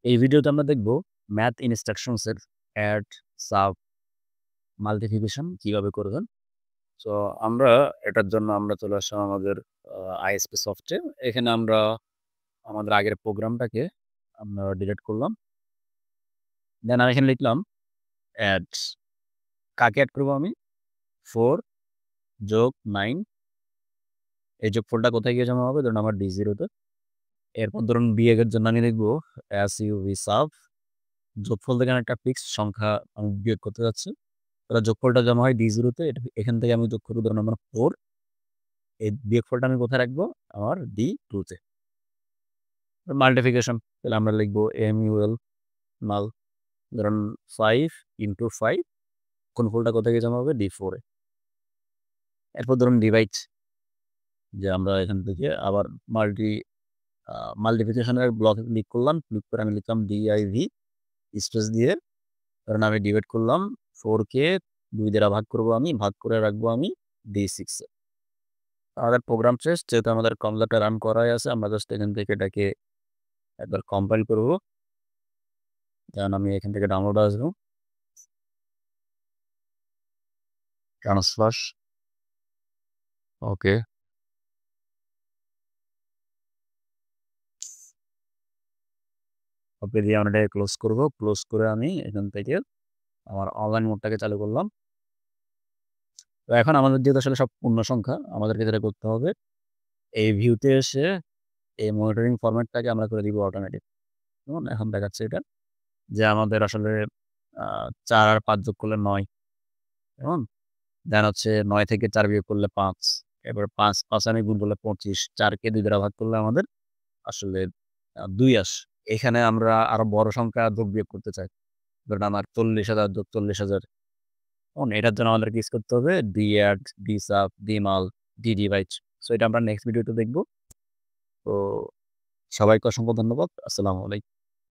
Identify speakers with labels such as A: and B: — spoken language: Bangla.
A: এই ভিডিওতে আমরা দেখব ম্যাথ ইনস্ট্রাকশনস এর অ্যাড, সাব, মাল্টিপ্লিকেশন কিভাবে করবেন। সো আমরা এটার জন্য আমরা চলে আসলাম আমাদের আইএসপি সফটে। এখানে আমরা আমাদের আগের প্রোগ্রামটাকে আমরা ডিলিট করলাম। দেন আমি এখানে লিখলাম অ্যাড। কাকে অ্যাড করবো আমি? 4 যোগ 9। এই যোগফলটা কোথায় গিয়ে জমা হবে? ধরুন আমার D0 তে। এরপর ধরুন বিয়োগের জন্য আমি লিখবো SUV সাব। যোগফল থেকে আমি একটা ফিক্সড সংখ্যা আমি বিয়োগ করতে যাচ্ছি। তাহলে যোগফলটা জমা হয় D0 তে। এখান থেকে আমি যোগ করবো ধরুন আমার 4। এই বিয়োগফলটা আমি কোথায় রাখবো? আমার D2 তে। মাল্টিপ্লিকেশন তাহলে আমরা লিখবো MUL মাল ধরুন 5 ইন্টু 5। গুণফলটা কোথায় গিয়ে জমা হবে? D4 এ। এরপর ধরুন ডিভাইড, যে আমরা এখান থেকে আবার মাল্টিপ্লিকেশনের ব্লকে ক্লিক করলাম। ক্লিক করে আমি লিখলাম DIV স্পেস দিয়ে, কারণ আমি ডিভাইড করলাম 4 কে 2 দ্বারা ভাগ করবো, আমি ভাগ করে রাখবো আমি D6 এ। আমাদের প্রোগ্রাম শেষ। যেহেতু আমাদের কম্পাইলারটা রান করাই আছে, আমরা জাস্ট এখান থেকে এটাকে একবার কম্পাইল করব। কারণ আমি এখান থেকে ডাউনলোড আসবো, ট্রান্সফার, ওকে। ওকে দিয়ে আমরা এটাকে ক্লোজ করব। ক্লোজ করে আমি এখান থেকে আমার অনলাইন মোডটাকে চালু করলাম। তো এখন আমাদের যেহেতু আসলে সব পূর্ণ সংখ্যা, আমাদেরকে যেটা করতে হবে, এই ভিউতে এসে এই মনিটরিং ফরম্যাটটাকে আমরা করে দিব অটোমেটিক। যেমন এখন দেখাচ্ছে এটা যে আমাদের আসলে 4 আর 5 যোগ করলে 9, কেমন? দেন হচ্ছে 9 থেকে 4 বিয়োগ করলে 5। এবার 5 আমি গুণ করলে 25। 4 কে 2 দ্বারা ভাগ করলে আমাদের আসলে 2 আসে। এখানে আমরা আরো বড় সংখ্যা যোগ বিয়োগ করতে চাই। ধরুন আমার 40,000 যোগ 40,000। এটার জন্য আমাদেরকে ইউজ করতে হবে DAdd, DSub, DMul, DDivide। So এটা আমরা নেক্সট ভিডিওতে দেখব। তো সবাইকে অসংখ্য ধন্যবাদ। আসসালামু আলাইকুম।